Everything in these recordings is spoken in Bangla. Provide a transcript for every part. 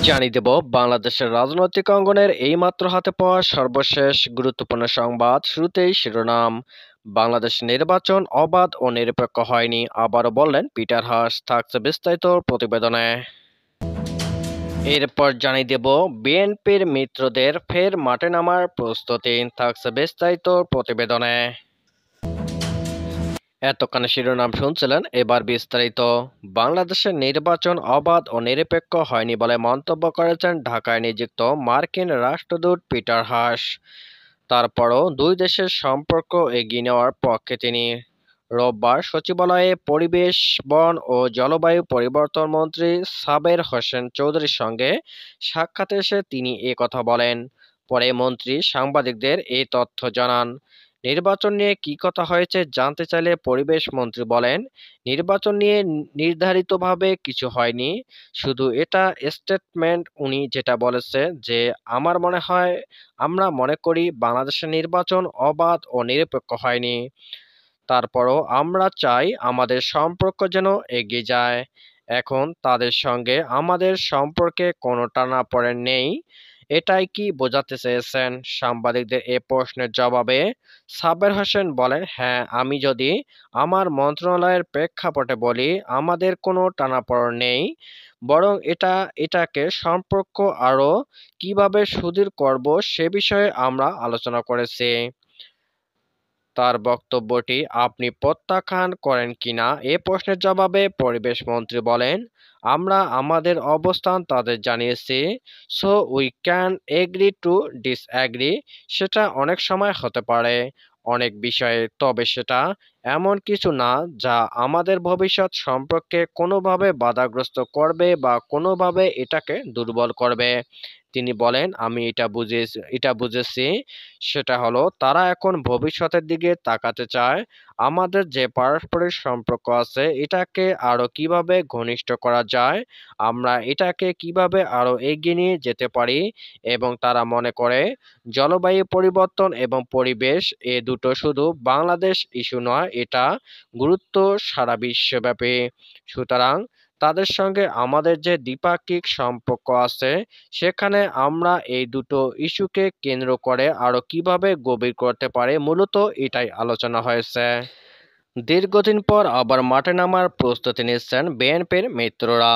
জানিয়ে দেব বাংলাদেশের রাজনৈতিক অঙ্গনের এইমাত্র হাতে পাওয়া সর্বশেষ গুরুত্বপূর্ণ সংবাদ। শুরুতেই শিরোনাম। বাংলাদেশ নির্বাচন অবাধ ও নিরপেক্ষ হয়নি, আবারও বললেন পিটার হাস। থাকছে বিস্তারিত প্রতিবেদনে। এরপর জানিয়ে দেব বিএনপির মিত্রদের ফের মাঠে নামার প্রস্তুতি। থাকছে বিস্তারিত প্রতিবেদনে। এতক্ষণ শিরোনাম শুনছিলেন, এবার বিস্তারিত। বাংলাদেশের নির্বাচন অবাধ ও নিরপেক্ষ হয়নি বলে মন্তব্য করেছেন ঢাকায় নিযুক্ত মার্কিন রাষ্ট্রদূত পিটার হাস। তারপরও দুই দেশের সম্পর্ক এগিয়ে নেওয়ার পক্ষে তিনি। রোববার সচিবালয়ে পরিবেশ, বন ও জলবায়ু পরিবর্তন মন্ত্রী সাবের হোসেন চৌধুরীর সঙ্গে সাক্ষাৎে এসে তিনি এ কথা বলেন। পরে মন্ত্রী সাংবাদিকদের এই তথ্য জানান। নির্বাচন নিয়ে কি কথা হয়েছে জানতে চাইলে পরিবেশ মন্ত্রী বলেন, নির্বাচন নিয়ে নির্ধারিতভাবে কিছু হয়নি, শুধু এটা স্টেটমেন্ট। উনি যেটা বলেছে যে আমার মনে হয়, আমরা মনে করি বাংলাদেশের নির্বাচন অবাধ ও নিরপেক্ষ হয়নি। তারপরও আমরা চাই আমাদের সম্পর্ক যেন এগিয়ে যায়। এখন তাদের সঙ্গে আমাদের সম্পর্কে কোনো টানাপোড়েন নেই, এটাই কি বোঝাতে চেয়েছেন? সাংবাদিকদের এ প্রশ্নের জবাবে সাবের হোসেন বলেন, হ্যাঁ, আমি যদি আমার মন্ত্রণালয়ের প্রেক্ষাপটে বলি, আমাদের কোনো টানাপোড়েন নেই, বরং এটাকে সম্পর্ক আরও কিভাবে সুদৃঢ় করব সে বিষয়ে আমরা আলোচনা করেছি। তার বক্তব্যটি আপনি প্রত্যাখ্যান করেন কিনা এ প্রশ্নের জবাবে পরিবেশ মন্ত্রী বলেন, আমরা আমাদের অবস্থান তাদের জানিয়েছি, so we can agree to disagree. সেটা অনেক সময় হতে পারে অনেক বিষয়ে, তবে সেটা এমন কিছু না যা আমাদের ভবিষ্যৎ সম্পর্কে কোনোভাবে বাধাগ্রস্ত করবে বা কোনোভাবে এটাকে দুর্বল করবে। তিনি বলেন, আমি এটা বুঝেছি, সেটা হলো তারা এখন ভবিষ্যতের দিকে তাকাতে চায়। আমাদের যে পারস্পরিক সম্পর্ক আছে এটাকে আরো কিভাবে ঘনিষ্ঠ করা যায়, আমরা এটাকে কিভাবে আরো এগিয়ে নিয়ে যেতে পারি। এবং তারা মনে করে জলবায়ু পরিবর্তন এবং পরিবেশ এ দুটো শুধু বাংলাদেশ ইস্যু নয়, এটা গুরুত্ব সারা বিশ্বব্যাপী। সুতরাং তাদের সঙ্গে আমাদের যে দ্বিপাক্ষিক সম্পর্ক আছে সেখানে আমরা এই দুটো ইস্যুকে কেন্দ্র করে আরো কিভাবে গভীর করতে পারি, মূলত এটাই আলোচনা হয়েছে। দীর্ঘদিন পর আবার মাঠে নামার প্রস্তুতি নিচ্ছেন বিএনপির মিত্ররা।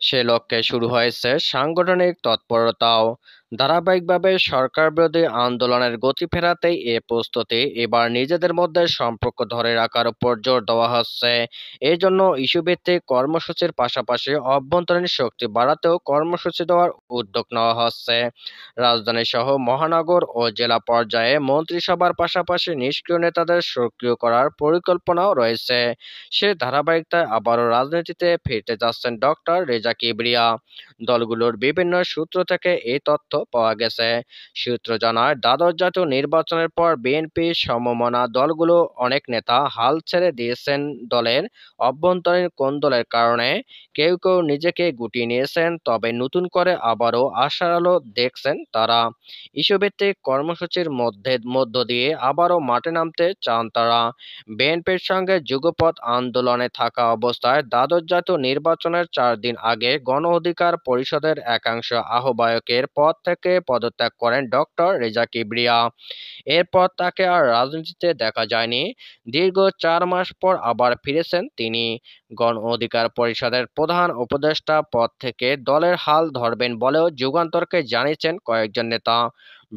সে লক্ষ্যে শুরু হয়েছে সাংগঠনিক তৎপরতাও। ধারাবাহিকভাবে সরকার বিরোধী আন্দোলনের গতি ফেরাতেই এ প্রস্তুতি। এবার নিজেদের মধ্যে সম্পর্ক ধরে রাখার উপর জোর দেওয়া হচ্ছে। এই জন্য ইস্যুভিত্তিক কর্মসূচির পাশাপাশি অভ্যন্তরীণ শক্তি বাড়াতেও কর্মসূচি দেওয়ার উদ্যোগ নেওয়া হচ্ছে। রাজধানী সহ মহানগর ও জেলা পর্যায়ে মন্ত্রিসভার পাশাপাশি নিষ্ক্রিয় নেতাদের সক্রিয় করার পরিকল্পনাও রয়েছে। সে ধারাবাহিকতায় আবারও রাজনীতিতে ফিরতে যাচ্ছেন ডক্টর রেজা কিবরিয়া। দলগুলোর বিভিন্ন সূত্র থেকে এই তথ্য পাওয়া গেছে। সূত্র জানায়, দ্বাদশ জাতীয় নির্বাচনের পর বিএনপি সমমনা দলগুলো অনেক নেতা হাল ছেড়ে দিয়েছেন দলের অভ্যন্তরীণ কোন্দলের কারণে। কেউ কেউ নিজেকে গুটিয়ে নিয়েছেন, তবে নতুন করে আবারও আশার আলো দেখছেন তারা। ইস্যুভিত্তিক কর্মসূচির মধ্য দিয়ে আবারও মাঠে নামতে চান তারা। বিএনপির সঙ্গে যুগপৎ আন্দোলনে থাকা অবস্থায় দ্বাদশ জাতীয় নির্বাচনের 4 দিন আগে গণ অধিকার পরিষদের একাংশ আহ্বায়কের পদ থেকে পদত্যাগ করেন ডক্টর রেজা কিবরিয়া। এরপর তাকে আর রাজনীতিতে দেখা যায়নি। দীর্ঘ 4 মাস পর আবার ফিরেছেন তিনি। গণ অধিকার পরিষদের প্রধান উপদেষ্টা পদ থেকে দলের হাল ধরবেন বলেও যুগান্তরকে জানিয়েছেন কয়েকজন নেতা।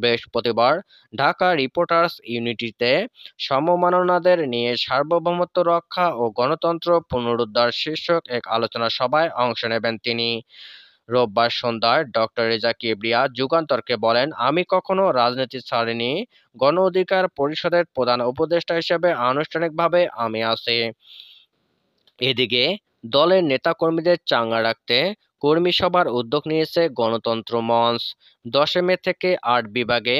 বৃহস্পতিবার ঢাকা রিপোর্টার্স ইউনিটিতে সমমনাদের নিয়ে সার্বভৌমত্ব রক্ষা ও গণতন্ত্র পুনরুদ্ধার শীর্ষক এক আলোচনা সভায় অংশ নেবেন তিনি। রোববার সন্ধ্যায় ডক্টর রেজা কিবরিয়া যুগান্তরকে বলেন, আমি কখনো রাজনীতি ছাড়িনি। গণ অধিকার পরিষদের প্রধান উপদেষ্টা হিসেবে আনুষ্ঠানিকভাবে আমি আছি। এদিকে দলের নেতাকর্মীদের চাঙ্গা রাখতে কর্মী সভার উদ্যোগ নিয়েছে গণতন্ত্র মঞ্চ। 10 মে থেকে 8 বিভাগে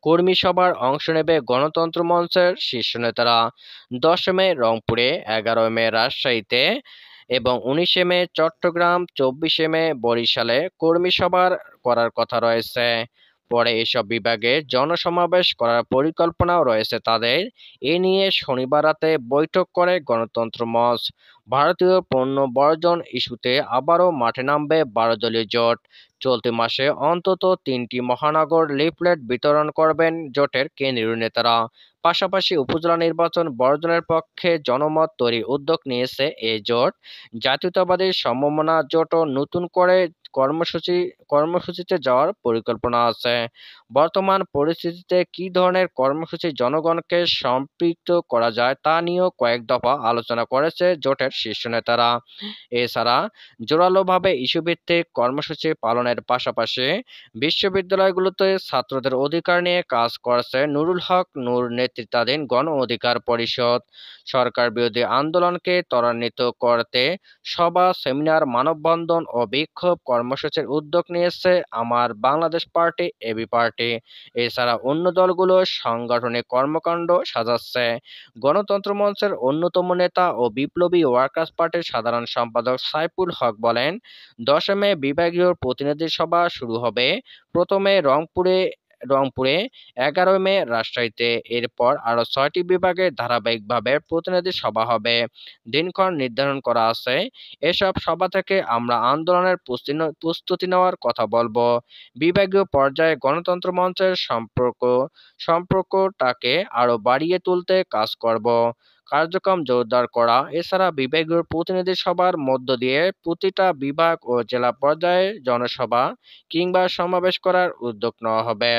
কর্মী সভার অংশ নেবে গণতন্ত্র মঞ্চের শীর্ষ নেতারা। 10 মে রংপুরে, 11 মে রাজশাহীতে এবং 19 মে চট্টগ্রাম, 24 মে বরিশালে কর্মী সভা করার কথা রয়েছে। পরে এসব বিভাগে জনসমাবেশ করার পরিকল্পনাও রয়েছে তাদের। এ নিয়ে শনিবার রাতে বৈঠক করে গণতন্ত্র মঞ্চ। ভারতীয় পণ্য বর্জন ইস্যুতে আবারও মাঠে নামবে 12 দলীয় জোট। চলতি মাসে অন্তত 3টি মহানগর লিফলেট বিতরণ করবেন জোটের কেন্দ্রীয় নেতারা। পাশাপাশি উপজেলা নির্বাচন বর্জনের পক্ষে জনমত তৈরির উদ্যোগ নিয়েছে এই জোট। জাতীয়তাবাদী সমমনা জোটও নতুন করে কর্মসূচিতে যাওয়ার পরিকল্পনা আছে। বর্তমান পরিস্থিতিতে কী ধরনের কর্মসূচি জনগণকে সম্পৃক্ত করা যায় তা নিয়েও কয়েক দফা আলোচনা করেছে জোটের শীর্ষ নেতারা। এছাড়া জোরালোভাবে ইস্যুভিত্তিক কর্মসূচি পালনের পাশাপাশি বিশ্ববিদ্যালয়গুলোতে ছাত্রদের অধিকার নিয়ে কাজ করছে নুরুল হক নূর নেতৃত্বাধীন গণ অধিকার পরিষদ। সরকার বিরোধী আন্দোলনকে ত্বরান্বিত করতে সভা, সেমিনার, মানববন্ধন ও বিক্ষোভ কর্মসূচির উদ্যোগ নিয়েছে আমার বাংলাদেশ পার্টি এবি পার্টি। এছাড়া অন্য দলগুলো সাংগঠনিক কর্মকাণ্ড সাজাচ্ছে। গণতন্ত্র মঞ্চের অন্যতম নেতা ও বিপ্লবী ওয়ার্কার্স পার্টির সাধারণ সম্পাদক সাইফুল হক বলেন, 10 মে বিভাগীয় প্রতিনিধি সভা শুরু হবে। প্রথমে রংপুরে, 11 মে রাজশাহীতে, এরপর আরও 6টি বিভাগে ধারাবাহিকভাবে প্রতিনিধি সভা হবে। দিনক্ষণ নির্ধারণ করা আছে। এসব সভা থেকে আমরা আন্দোলনের প্রস্তুতি নেওয়ার কথা বলবো। বিভাগীয় পর্যায়ে গণতন্ত্র মঞ্চের সম্পর্কটাকে আরও বাড়িয়ে তুলতে কাজ করব। কার্যক্রম জোরদার করা। এছাড়া বিভাগীয় প্রতিনিধি সভার মধ্য দিয়ে প্রতিটা বিভাগ ও জেলা পর্যায়ে জনসভা কিংবা সমাবেশ করার উদ্যোগ নেওয়া হবে।